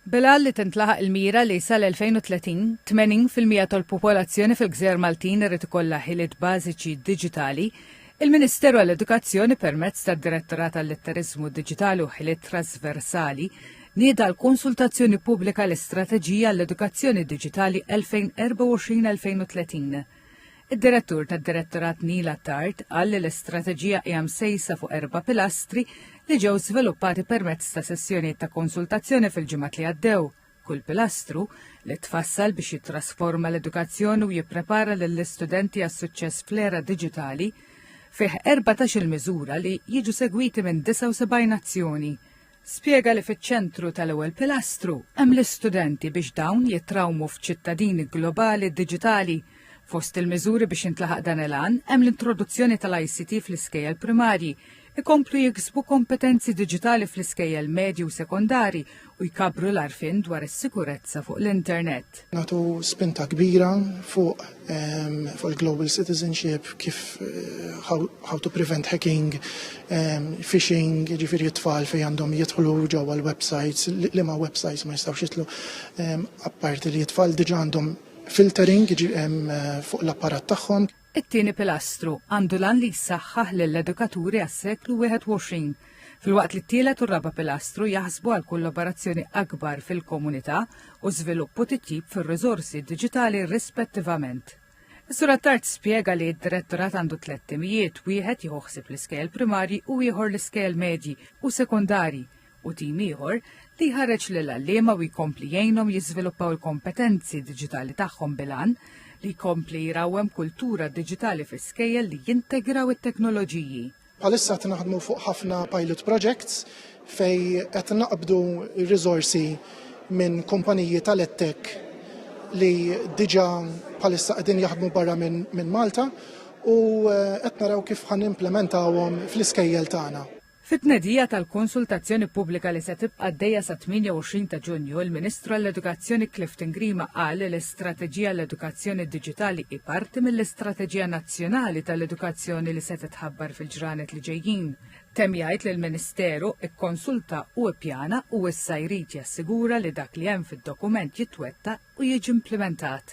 Bilal li tintlaħaq il-mira li sal-2030 80% tal-popolazzjoni fil-Gżejjer Maltin irid ikollha ħiliet bażiċi diġitali, il-Ministeru għall-Edukazzjoni permezz tad-Direttorat għall-Litterizmu Diġitali u ħiliet trasversali nieda l-konsultazzjoni pubblika l-Istrateġija għall-Edukazzjoni Diġitali 2024-2030. Id-direttur tad-Direttorat Nila Tart qal li l-istrateġija hija msejsa fuq 4 pilastri li ġew żviluppati permezz ta' sessjonijiet ta' konsultazzjoni fil-ġimgħat li għaddew. Kull pilastru li tfassal biex jittrasforma l-edukazzjoni u jipprepara lill-istudenti għas-suċċess fl-era diġitali fih 14 miżura li jiġu segwiti minn 79 nazzjoni. Spjega li fiċ-ċentru tal-ewwel pilastru hemm l-istudenti biex dawn jittrawmu f'ċittadini globali diġitali. Fost il-miżuri biex intlaħaq dan il-għan, hemm l-introduzzjoni tal-ICT fl-iskejjel primarji, ikomplu jiksbu kompetenzi diġitali fl-iskejjel medju u sekondari u jkabru l-arfin dwar is-sikurezza fuq l-internet. Nagħtu spinta kbira fuq il-global citizenship, kif how to prevent hacking, phishing, ġifieri t-tfal fejn għandhom jidħlu ġewwa l-websites, liema websites ma jistgħux jidħlu, apparti li t-tfal diġà għandhom filtering fuq l-apparat tagħhom. It-tieni pilastru għandu lan li jsaħħaħ lill-edukaturi għas-seklu 21, filwaqt li t-tielet u r-raba' pilastru jaħsbu għal kollaborazzjoni akbar fil-komunità u żviluppu titjib fir-riżorsi diġitali rispettivament. Is-Sura Tart spjega li d-direttorat għandu 3 timijiet, wieħed jieħu ħsieb l-iskejjel primarji u ieħor l-iskejjel medji u sekondari u tim ieħor li ħareġ lill-għalliema u jkompli jgħinhom jiżviluppaw il-kompetenzi diġitali tagħhom bil-għan li jkompli jrawhem kultura diġitali fl-iskejjel li jintegraw it-teknoloġiji. Bħalissa qed naħdmu fuq ħafna pilot projects fej qed naqbdu r-riżorsi minn kumpaniji tal-edtech li diġà bħalissa qegħdin jaħdmu barra minn Malta u qed naraw kif ħanimplementawhom fl-iskejjel tagħna. Fit-tnedija tal-konsultazzjoni pubblika li se tibqa' għaddejja sa 28 ta' Ġunju, il-Ministru għall-Edukazzjoni Clifton Grima qal li l-Istrateġija għall-Edukazzjoni Diġitali hi parti mill-Istrateġija Nazzjonali tal-Edukazzjoni li se titħabbar fil-ġranet li ġejjin. Temm jgħid li l-Ministeru ikkonsulta u ppjana u issa jrid jassigura li dak li hemm fid-dokument jitwetta u jiġi implementat.